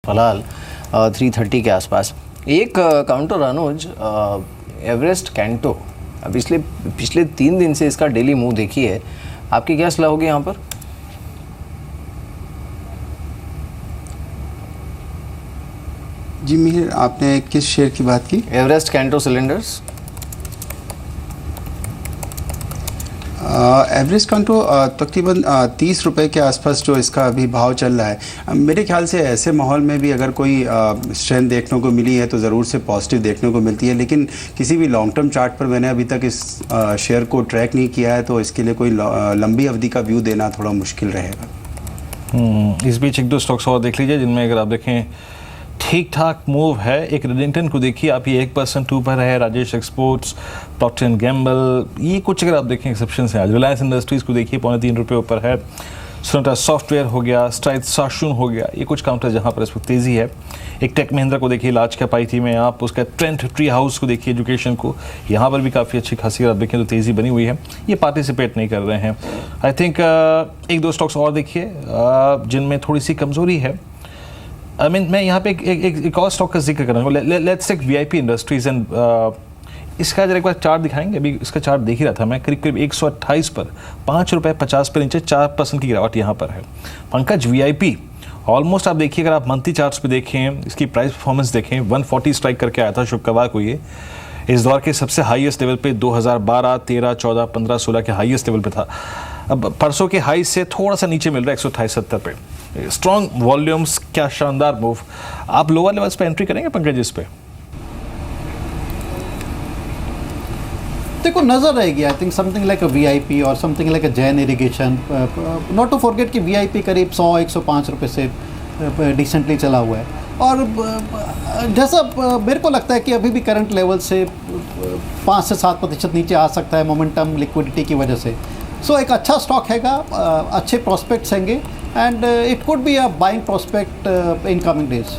फिलहाल 330 के आसपास। एक काउंटर अनुज, एवरेस्ट कैंटो अब पिछले 3 दिन से इसका डेली मूव देखी है, आपकी क्या सलाह होगी यहाँ पर? जी मिहिर, आपने किस शेयर की बात की? Everest canto cylinders. Everest canto तकरीबन 30 रुपए के आसपास जो इसका अभी भाव चल रहा है। मेरे ख्याल से ऐसे माहौल में भी अगर कोई स्ट्रेंथ देखने को मिली है तो ज़रूर से पॉजिटिव देखने को मिलती है, लेकिन किसी भी लॉन्ग टर्म चार्ट पर मैंने अभी तक इस शेयर को ट्रैक नहीं किया है, तो इसके लिए कोई लंबी अवधि का व्यू देना थोड़ा मुश्किल रहेगा। इस बीच एक दो स्टॉक्स और देख लीजिए जिनमें अगर आप देखें ठीक ठाक मूव है। एक रेडिंगटन को देखिए आप, ये 1% ऊपर है। Rajesh exports, Procter and Gamble, ये कुछ अगर आप देखें एक्सेप्शन है। आज रिलायंस इंडस्ट्रीज़ को देखिए 3.25 रुपये ऊपर है। सोनाटा सॉफ्टवेयर हो गया, स्ट्राइड साशून हो गया, ये कुछ काउंटर जहाँ पर इस वक्त तेज़ी है। एक टेक महिंद्रा को देखिए लार्ज कैप आई थी में आप, उसका ट्रेंट ट्री हाउस को देखिए एजुकेशन को, यहाँ पर भी काफ़ी अच्छी खासी अगर आप देखें तो तेज़ी बनी हुई है। ये पार्टिसिपेट नहीं कर रहे हैं। आई थिंक एक दो स्टॉक्स और देखिए जिनमें थोड़ी सी कमज़ोरी है। मैं यहाँ पे एक और स्टॉक का जिक्र कर रहा हूँ। Let's take VIP industries and इसका जरा एक बार चार्ट दिखाएंगे। अभी इसका चार्ट देख ही रहा था मैं, करीब करीब 128 पर 5 रुपये 50 पर नीचे 4% की गिरावट यहाँ पर है। पंकज, वीआईपी ऑलमोस्ट आप देखिए, अगर आप मंथली चार्ट्स पे देखें, इसकी प्राइस परफॉर्मेंस देखें, 140 स्ट्राइक करके आया था शुक्रवार को। ये इस दौर के सबसे हाईएस्ट लेवल पे 2012, 13, 14, 15, 16 के हाईएस्ट लेवल पे था। अब परसों के हाई से थोड़ा सा नीचे मिल रहा है 128-70 पे। स्ट्रॉन्ग वॉल्यूम्स, क्या शानदार मूव। आप लोअर लेवल्स पे एंट्री करेंगे पंकज इस पे? देखो नजर रहेगी, I think something like a VIP और something like a Jain irrigation. Not to forget कि वीआईपी करीब 100-105 रुपये से डिसेंटली चला हुआ है। और जैसा मेरे को लगता है कि अभी भी करंट लेवल से 5 से 7% नीचे आ सकता है मोमेंटम लिक्विडिटी की वजह से। सो एक अच्छा स्टॉक हैगा, अच्छे प्रोस्पेक्ट्स हैंगे and it could be a buying prospect in coming days.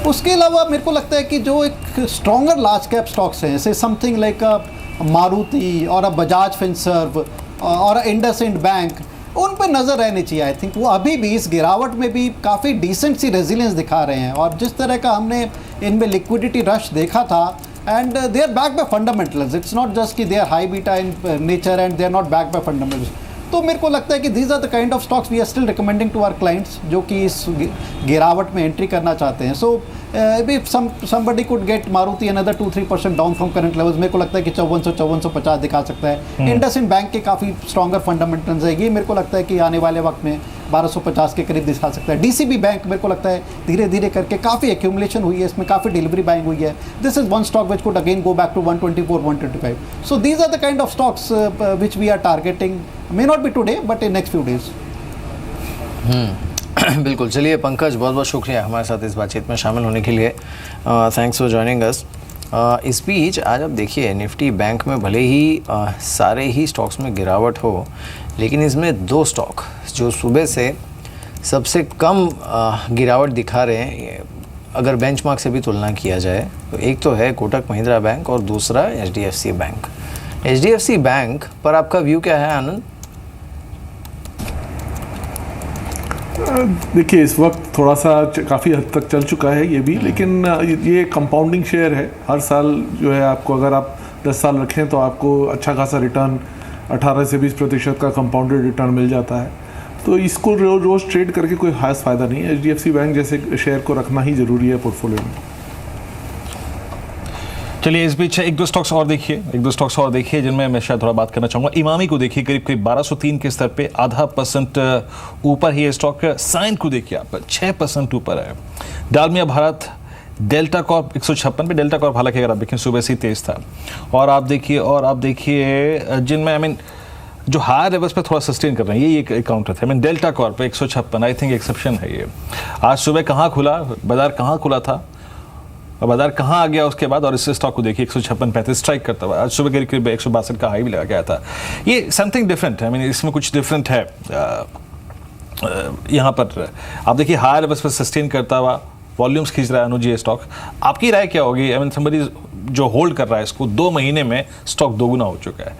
उसके अलावा मेरे को लगता है कि जो एक स्ट्रॉन्गर लार्ज कैप स्टॉक्स हैं, जैसे समथिंग लाइक अ मारुति और अ बजाज फिनसर्व और इंडसइंड बैंक, उन पे नज़र रहनी चाहिए। आई थिंक वो अभी भी इस गिरावट में भी काफ़ी डिसेंट सी रेजिलियंस दिखा रहे हैं। और जिस तरह का हमने इनमें लिक्विडिटी रश देखा था, and they are back by fundamentals, it's not just कि they are high beta in nature and they are not back by fundamentals. तो मेरे को लगता है कि these are the kind of stocks we are still recommending to our clients जो कि इस गिरावट में एंट्री करना चाहते हैं। सो if somebody could get Maruti another 2-3% down from current levels, मेरे को लगता है कि 5450 दिखा सकता है। इंडसइंड बैंक के काफ़ी स्ट्रॉन्गर फंडामेंटल्स है, ये मेरे को लगता है कि आने वाले वक्त में 1250 के करीब दिखा सकता है। डीसीबी बैंक मेरे को लगता है धीरे धीरे करके काफ़ी एक्यूमुलेशन हुई है, इसमें काफ़ी डिलीवरी बाइंग हुई है। This is one stock which could again go back to 124-125। So these are the kind of stocks which we are targeting, may not be today but in next few days. बिल्कुल। चलिए पंकज, बहुत बहुत शुक्रिया हमारे साथ इस बातचीत में शामिल होने के लिए। Thanks for joining us. इस बीच आज आप देखिए निफ्टी बैंक में भले ही सारे ही स्टॉक्स में गिरावट हो, लेकिन इसमें 2 स्टॉक जो सुबह से सबसे कम गिरावट दिखा रहे हैं अगर बेंचमार्क से भी तुलना किया जाए, तो एक तो है कोटक महिंद्रा बैंक और दूसरा HDFC बैंक। HDFC बैंक पर आपका व्यू क्या है आनंद? देखिए इस वक्त थोड़ा सा काफ़ी हद तक चल चुका है ये भी, लेकिन ये कंपाउंडिंग शेयर है। हर साल जो है आपको, अगर आप 10 साल रखें तो आपको अच्छा खासा रिटर्न 18 से 20% का कंपाउंडेड रिटर्न मिल जाता है। तो इसको रोज़ ट्रेड करके कोई खास फ़ायदा नहीं है। HDFC बैंक जैसे शेयर को रखना ही ज़रूरी है पोर्टफोलियो में। चलिए इस बीच एक दो स्टॉक्स और देखिए जिनमें मैं शायद थोड़ा बात करना चाहूँगा। इमामी को देखिए करीब 1203 के स्तर पे 0.5% ऊपर ही स्टॉक। साइन को देखिए आप 6% ऊपर है। डालमिया भारत, डेल्टा कॉर्प 156 पे। डेल्टा कॉर्प हालांकि अगर आप देखें सुबह से ही तेज़ था। और आप देखिए जिनमें जो हायर लेवल्स पे थोड़ा सस्टेन कर रहे हैं, ये एक काउंटर था। Delta Corp 156, I think exception है ये। आज सुबह कहाँ खुला, बाजार कहाँ खुला था और बाजार कहाँ आ गया उसके बाद, और इस स्टॉक को देखिए 156-35 स्ट्राइक करता हुआ आज सुबह करीब करीब 162 का हाई भी लगा गया था। ये समथिंग डिफरेंट है। इसमें कुछ डिफरेंट है। यहाँ पर आप देखिए हायर लेवल्स पर सस्टेन करता हुआ वॉल्यूम्स खींच रहा है अनुज ये स्टॉक। आपकी राय क्या होगी? समबडी जो होल्ड कर रहा है इसको 2 महीने में स्टॉक 2 गुना हो चुका है,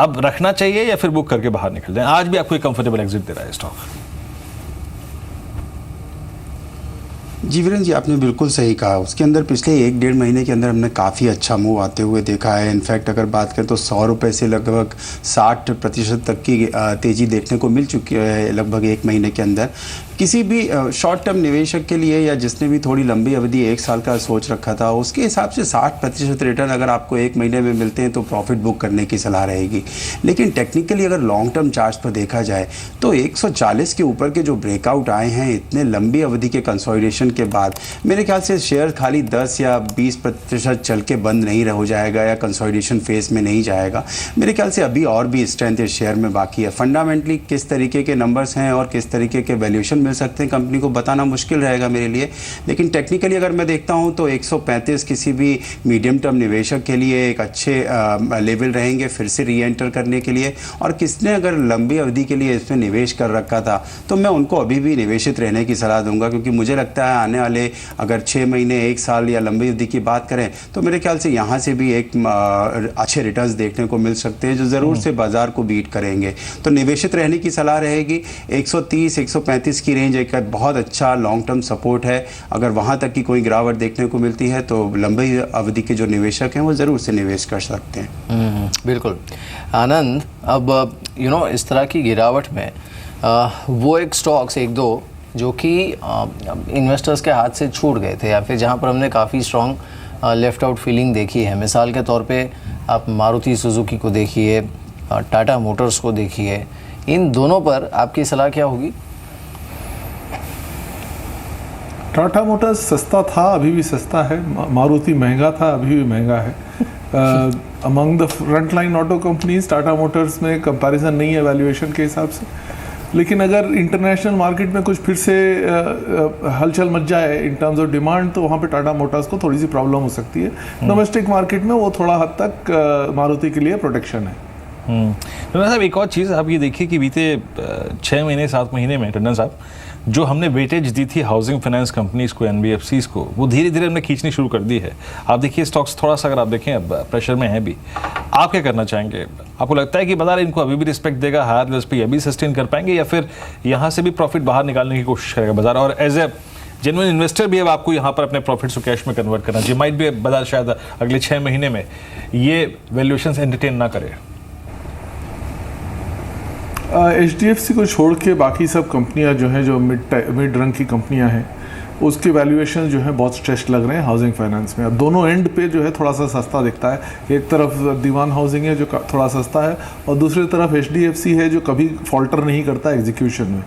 अब रखना चाहिए या फिर बुक करके बाहर निकल जाए? आज भी आपको एक कंफर्टेबल एग्जिट दे रहा है स्टॉक। जी वीरेंद्र जी, आपने बिल्कुल सही कहा। उसके अंदर पिछले 1-1.5 महीने के अंदर हमने काफ़ी अच्छा मूव आते हुए देखा है। इनफैक्ट अगर बात करें तो 100 रुपये से लगभग 60% तक की तेज़ी देखने को मिल चुकी है लगभग 1 महीने के अंदर। किसी भी शॉर्ट टर्म निवेशक के लिए या जिसने भी थोड़ी लंबी अवधि 1 साल का सोच रखा था, उसके हिसाब से 60% रिटर्न अगर आपको 1 महीने में मिलते हैं तो प्रॉफिट बुक करने की सलाह रहेगी। लेकिन टेक्निकली अगर लॉन्ग टर्म चार्ट पर देखा जाए तो 140 के ऊपर के जो ब्रेकआउट आए हैं इतने लंबी अवधि के कंसोलिडेशन के बाद, मेरे ख्याल से शेयर खाली 10 या 20% चल के बंद नहीं हो जाएगा या कंसोलिडेशन फेज में नहीं जाएगा। मेरे ख्याल से अभी और भी स्ट्रेंथ इस शेयर में बाकी है। फंडामेंटली किस तरीके के नंबर्स हैं और किस तरीके के वैल्यूएशन मिल सकते हैं कंपनी को बताना मुश्किल रहेगा मेरे लिए। लेकिन टेक्निकली अगर मैं देखता हूं तो 135 किसी भी मीडियम टर्म निवेशक के लिए एक अच्छे लेवल रहेंगे फिर से री एंटर करने के लिए। और किसने अगर लंबी अवधि के लिए इसमें निवेश कर रखा था तो मैं उनको अभी भी निवेशित रहने की सलाह दूंगा, क्योंकि मुझे लगता है आने वाले अगर 6 महीने 1 साल या लंबी अवधि की बात करें तो मेरे ख्याल से यहाँ से भी एक अच्छे रिटर्न्स देखने को मिल सकते हैं जो ज़रूर से बाजार को बीट करेंगे। तो निवेशित रहने की सलाह रहेगी। 130-135 की रेंज एक बहुत अच्छा लॉन्ग टर्म सपोर्ट है। अगर वहाँ तक की कोई गिरावट देखने को मिलती है तो लंबी अवधि के जो निवेशक हैं वो ज़रूर से निवेश कर सकते हैं। बिल्कुल आनंद। अब इस तरह की गिरावट में वो एक स्टॉक्स 1-2 जो कि इन्वेस्टर्स के हाथ से छूट गए थे या फिर जहाँ पर हमने काफ़ी स्ट्रॉन्ग लेफ्ट आउट फीलिंग देखी है, मिसाल के तौर पे आप मारुति सुजुकी को देखिए, टाटा मोटर्स को देखिए, इन दोनों पर आपकी सलाह क्या होगी? टाटा मोटर्स सस्ता था, अभी भी सस्ता है। मारुति महंगा था, अभी भी महंगा है। Among the front line auto companies Tata Motors में कंपैरिजन नहीं है वैल्यूएशन के हिसाब से। लेकिन अगर इंटरनेशनल मार्केट में कुछ फिर से हलचल मच जाए इन टर्म्स ऑफ डिमांड तो वहाँ पे टाटा मोटर्स को थोड़ी सी प्रॉब्लम हो सकती है। डोमेस्टिक मार्केट में वो थोड़ा हद तक मारुति के लिए प्रोटेक्शन है। टंडन साहब, एक और चीज़ आप ये देखिए कि बीते 6 महीने 7 महीने में टंडन साहब जो हमने वेटेज दी थी हाउसिंग फाइनेंस कंपनीज़ को, एनबीएफसीज़ को, वो धीरे धीरे हमने खींचनी शुरू कर दी है। आप देखिए स्टॉक्स थोड़ा सा अगर आप देखें अब प्रेशर में है भी। आप क्या करना चाहेंगे? आपको लगता है कि बाजार इनको अभी भी रिस्पेक्ट देगा, हायर लेवल्स पे अभी सस्टेन कर पाएंगे, या फिर यहाँ से भी प्रॉफिट बाहर निकालने की कोशिश करेगा बाजार? और एज ए जेन्युइन इन्वेस्टर भी अब आपको यहाँ पर अपने प्रॉफिट्स को कैश में कन्वर्ट करना चाहिए। माइट भी बाजार शायद अगले 6 महीने में ये वैल्यूएशंस एंटरटेन ना करे। HDFC को छोड़ के बाकी सब कंपनियां जो हैं, जो मिड रंग की कंपनियां हैं, उसके वैल्यूएशन जो है बहुत स्ट्रेस्ड लग रहे हैं हाउसिंग फाइनेंस में। अब दोनों एंड पे जो है थोड़ा सा सस्ता दिखता है। एक तरफ दीवान हाउसिंग है जो थोड़ा सस्ता है और दूसरी तरफ HDFC है जो कभी फॉल्टर नहीं करता एग्जीक्यूशन में।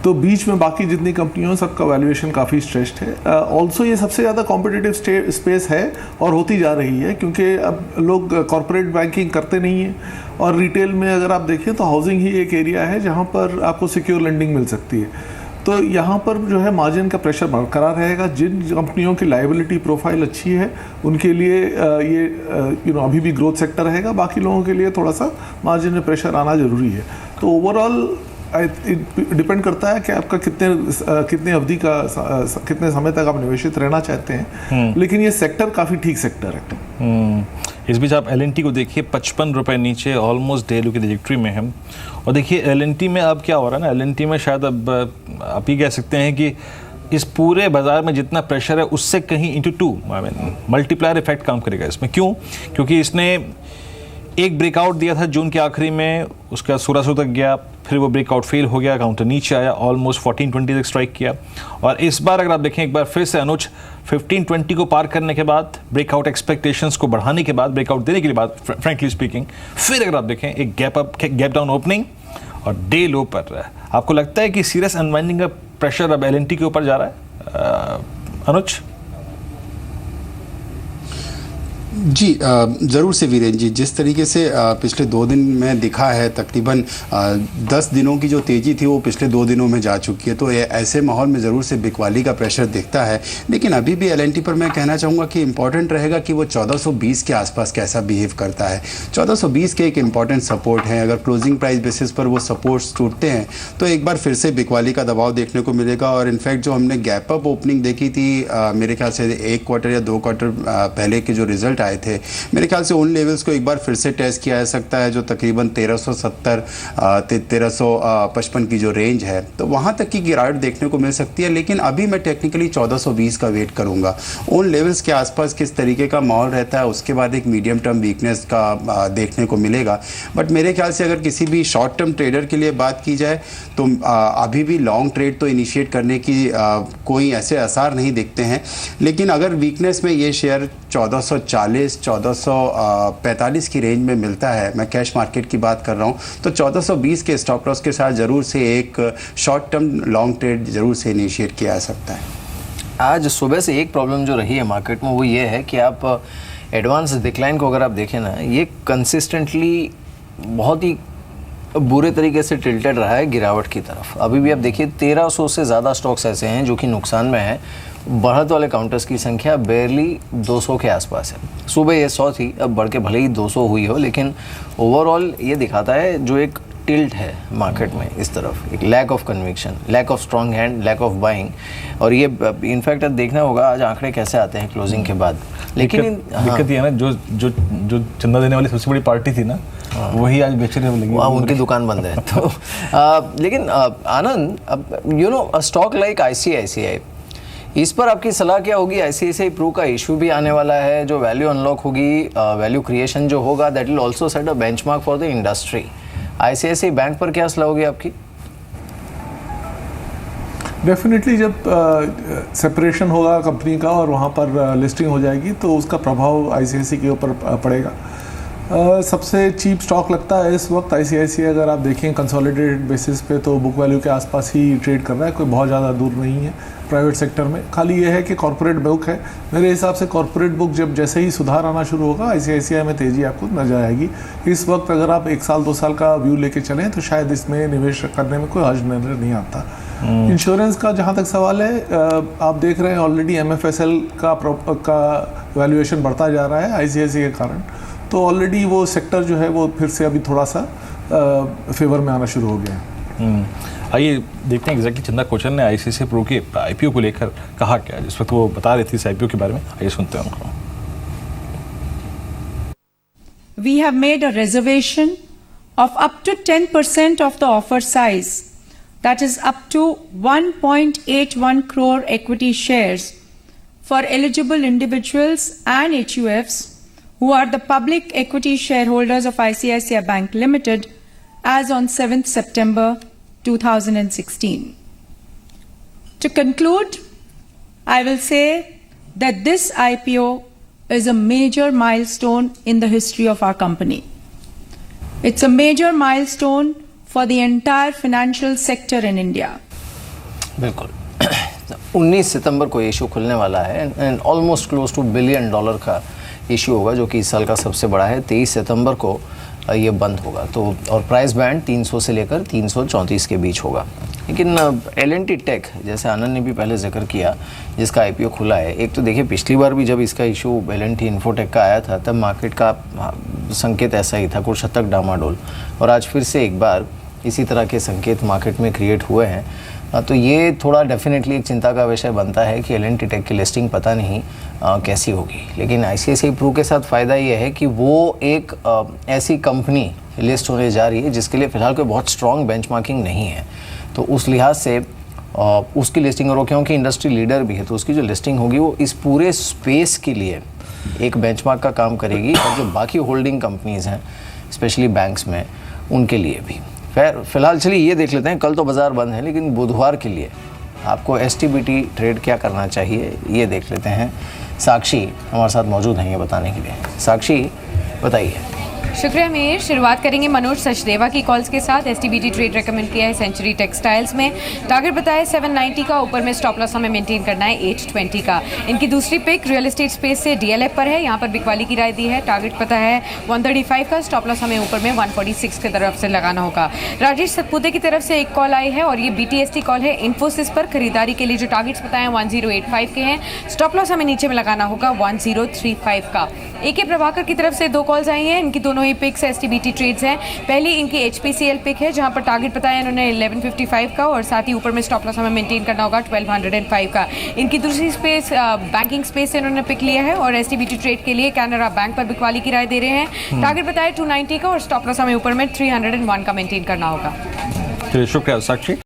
तो बीच में बाकी जितनी कंपनियों सबका वैल्यूएशन काफ़ी स्ट्रेस्ड है। ऑल्सो ये सबसे ज़्यादा कॉम्पिटिटिव स्पेस है और होती जा रही है, क्योंकि अब लोग कॉर्पोरेट बैंकिंग करते नहीं हैं और रिटेल में अगर आप देखें तो हाउसिंग ही एक एरिया है जहाँ पर आपको सिक्योर लेंडिंग मिल सकती है। तो यहाँ पर जो है मार्जिन का प्रेशर बरकरार रहेगा। जिन कंपनियों की लायबिलिटी प्रोफाइल अच्छी है उनके लिए ये अभी भी ग्रोथ सेक्टर रहेगा। बाकी लोगों के लिए थोड़ा सा मार्जिन में प्रेशर आना जरूरी है। तो ओवरऑल डिपेंड करता है कि आपका कितने अवधि का कितने समय तक आप निवेशित रहना चाहते हैं। लेकिन ये सेक्टर काफ़ी ठीक सेक्टर है। इस बीच आप L&T को देखिए, 55 रुपये नीचे, ऑलमोस्ट डे लो की ट्रैजेक्टरी में है। और देखिए L&T में अब क्या हो रहा है ना, L&T में शायद अब आप ही कह सकते हैं कि इस पूरे बाजार में जितना प्रेशर है उससे कहीं इंटू 2 मल्टीप्लायर इफेक्ट काम करेगा इसमें। क्यों? क्योंकि इसने एक ब्रेकआउट दिया था जून के आखिरी में, उसके बाद 1600 तक गया, फिर वो ब्रेकआउट फेल हो गया, काउंटर नीचे आया, ऑलमोस्ट 1420 तक स्ट्राइक किया। और इस बार अगर आप देखें एक बार फिर से अनुज 1520 को पार करने के बाद, ब्रेकआउट एक्सपेक्टेशंस को बढ़ाने के बाद, ब्रेकआउट देने के बाद फ्रैंकली स्पीकिंग, फिर अगर आप देखें एक गैप डाउन ओपनिंग और डे लो पर। आपको लगता है कि सीरियस अनवाइंडिंग का प्रेशर अब L&T के ऊपर जा रहा है अनुज? जी ज़रूर से वीरेंद्र जी, जिस तरीके से पिछले 2 दिन में दिखा है, तकरीबन 10 दिनों की जो तेज़ी थी वो पिछले 2 दिनों में जा चुकी है। तो ऐसे माहौल में ज़रूर से बिकवाली का प्रेशर दिखता है। लेकिन अभी भी L&T पर मैं कहना चाहूँगा कि इम्पॉर्टेंट रहेगा कि वो 1420 के आसपास कैसा बिहेव करता है। 1420 के एक इम्पॉर्टेंट सपोर्ट है। अगर क्लोजिंग प्राइस बेसिस पर वो सपोर्ट्स टूटते हैं तो एक बार फिर से बिकवाली का दबाव देखने को मिलेगा। और इनफैक्ट जो हमने गैप अप ओपनिंग देखी थी, मेरे ख्याल से 1 क्वार्टर या 2 क्वार्टर पहले के जो रिजल्ट आए थे। मेरे ख्याल से उन लेवल्स को एक बार फिर से टेस्ट किया जा सकता है, जो तकरीबन 1370 1355 की जो रेंज है, तो वहाँ तक की गिरावट देखने को मिल सकती है। लेकिन अभी मैं टेक्निकली 1420 का वेट करूँगा। उन लेवल्स के आसपास किस तरीके का माहौल रहता है, उसके बाद एक मीडियम टर्म वीकनेस का देखने को मिलेगा। बट मेरे ख्याल से अगर किसी भी शॉर्ट टर्म ट्रेडर के लिए बात की जाए तो अभी भी लॉन्ग ट्रेड तो इनिशिएट करने की कोई ऐसे आसार नहीं दिखते हैं। लेकिन अगर वीकनेस में ये शेयर 1440 1445 की रेंज में मिलता है, मैं कैश मार्केट की बात कर रहा हूँ, तो 1420 के स्टॉप लॉस के साथ ज़रूर से एक शॉर्ट टर्म लॉन्ग ट्रेड ज़रूर से इनिशिएट किया जा सकता है। आज सुबह से एक प्रॉब्लम जो रही है मार्केट में वो ये है कि आप एडवांस डिक्लाइन को अगर आप देखें ना, ये कंसिस्टेंटली बहुत ही बुरे तरीके से टिल्टेड रहा है गिरावट की तरफ। अभी भी आप देखिए 1300 से ज़्यादा स्टॉक्स ऐसे हैं जो कि नुकसान में हैं। बढ़त वाले काउंटर्स की संख्या बेयरली 200 के आसपास है। सुबह ये 100 थी, अब बढ़ के भले ही 200 हुई हो, लेकिन ओवरऑल ये दिखाता है जो एक टिल्ट है मार्केट में इस तरफ, एक lack of conviction, lack of strong hand, lack of buying. और ये इनफैक्ट देखना होगा आज आंकड़े कैसे आते हैं क्लोजिंग के बाद। लेकिन दिक्कत ये है ना, जो चंदा देने वाली सबसे बड़ी पार्टी थी ना, वही आज बेचने में लगी, वहाँ उनकी दुकान बंद है। तो लेकिन आनंद, अब स्टॉक लाइक ICICI, इस पर आपकी सलाह क्या होगी? ICICI प्रो का इशू भी आने वाला है, जो वैल्यू अनलॉक होगी, वैल्यू क्रिएशन जो होगा, that will also set a benchmark for the industry. ICICI bank पर क्या सलाह होगी आपकी? डेफिनेटली जब सेपरेशन होगा कंपनी का और वहाँ पर लिस्टिंग हो जाएगी तो उसका प्रभाव ICICI के ऊपर पड़ेगा। सबसे चीप स्टॉक लगता है इस वक्त ICICI। अगर आप देखें कंसोलिडेटेड बेसिस पे तो बुक वैल्यू के आसपास ही ट्रेड कर रहा है, कोई बहुत ज़्यादा दूर नहीं है प्राइवेट सेक्टर में। खाली ये है कि कॉर्पोरेट बुक है, मेरे हिसाब से कॉर्पोरेट बुक जब जैसे ही सुधार आना शुरू होगा ICICI में तेज़ी आपको नजर आएगी। इस वक्त अगर आप 1 साल 2 साल का व्यू लेके चलें तो शायद इसमें निवेश करने में कोई हर्ज नजर नहीं आता। इंश्योरेंस का जहाँ तक सवाल है, आप देख रहे हैं ऑलरेडी MFSL का वैल्यूएशन बढ़ता जा रहा है ICICI के कारण, तो ऑलरेडी वो सेक्टर जो है वो फिर से अभी थोड़ा सा फेवर में आना शुरू हो गया है। आइए देखते हैं एग्जैक्टली चंदा कोचर ने ICICI प्रो के IPO को लेकर कहा क्या, जिस वक्त वो बता रही थी इस IPO के बारे में। आइए सुनते हैं उनको। We have made a reservation of up to 10% of the offer size, that is up to 1.81 crore equity shares for eligible individuals and HUFs who are the public equity shareholders of ICICI Bank Limited as on 7th September 2016. To conclude, I will say that this IPO is a major milestone in the history of our company. It's a major milestone for the entire financial sector in India. बिल्कुल 19 सितंबर को issue खुलने वाला है and almost close to $1 billion का issue होगा, जो कि इस साल का सबसे बड़ा है। 23 सितंबर को ये बंद होगा, तो और प्राइस बैंड 300 से लेकर 334 के बीच होगा। लेकिन L&T टेक, जैसे आनंद ने भी पहले जिक्र किया, जिसका IPO खुला है, एक तो देखिए पिछली बार भी जब इसका इशू L&T इन्फोटेक का आया था तब मार्केट का संकेत ऐसा ही था, कुछ हद तक डामाडोल, और आज फिर से एक बार इसी तरह के संकेत मार्केट में क्रिएट हुए हैं। तो ये थोड़ा डेफिनेटली एक चिंता का विषय बनता है कि L&T टेक की लिस्टिंग पता नहीं कैसी होगी। लेकिन ICICI प्रो के साथ फ़ायदा ये है कि वो एक ऐसी कंपनी लिस्ट होने जा रही है जिसके लिए फ़िलहाल कोई बहुत स्ट्रॉन्ग बेंचमार्किंग नहीं है, तो उस लिहाज से उसकी लिस्टिंग, और क्योंकि इंडस्ट्री लीडर भी है तो उसकी जो लिस्टिंग होगी वो इस पूरे स्पेस के लिए एक बेंचमार्क का काम करेगी, और जो बाकी होल्डिंग कंपनीज़ हैं स्पेशली बैंक्स में, उनके लिए भी। फिलहाल चलिए ये देख लेते हैं, कल तो बाज़ार बंद है, लेकिन बुधवार के लिए आपको STBT ट्रेड क्या करना चाहिए ये देख लेते हैं। साक्षी हमारे साथ मौजूद हैं ये बताने के लिए। साक्षी बताइए। शुक्रिया मीर। शुरुआत करेंगे मनोज सचदेवा की कॉल्स के साथ। STBT ट्रेड रेकमेंड किया है सेंचुरी टेक्सटाइल्स में, टारगेट बताया 790 का, ऊपर में स्टॉप लॉस हमें मेंटेन करना है 820 का। इनकी दूसरी पिक रियल एस्टेट स्पेस से DLF पर है, यहाँ पर बिकवाली की राय दी है, टारगेट पता है 135 का, स्टॉप लॉस हमें ऊपर में 146 की तरफ से लगाना होगा। राजेश सतपुते की तरफ से एक कॉल आई है और ये BTST कॉल है इन्फोसिस पर, खरीदारी के लिए जो टारगेट्स बताए 1085 के हैं, स्टॉप लॉस हमें नीचे में लगाना होगा 1035 का। ए के प्रभाकर की तरफ से 2 कॉल्स आई हैं, इनकी दोनों ही पिक्स एसटीबीटी ट्रेड्स हैं। पहली इनकी एचपीसीएल पिक है, जहां पर टारगेट बताया इन्होंने 1155 का और साथ ही ऊपर में स्टॉप लॉस हमें मेंटेन करना होगा 1205 का। इनकी दूसरी स्पेस बैंकिंग स्पेस से इन्होंने पिक लिया है और एसटीबीटी ट्रेड के लिए कैनरा बैंक पर बिकवाली की राय दे रहे हैं। टारगेट बताया 290 का और स्टॉप लॉस हमें ऊपर में 301 का मेंटेन करना होगा। चलिए शुक्रिया साक्षी।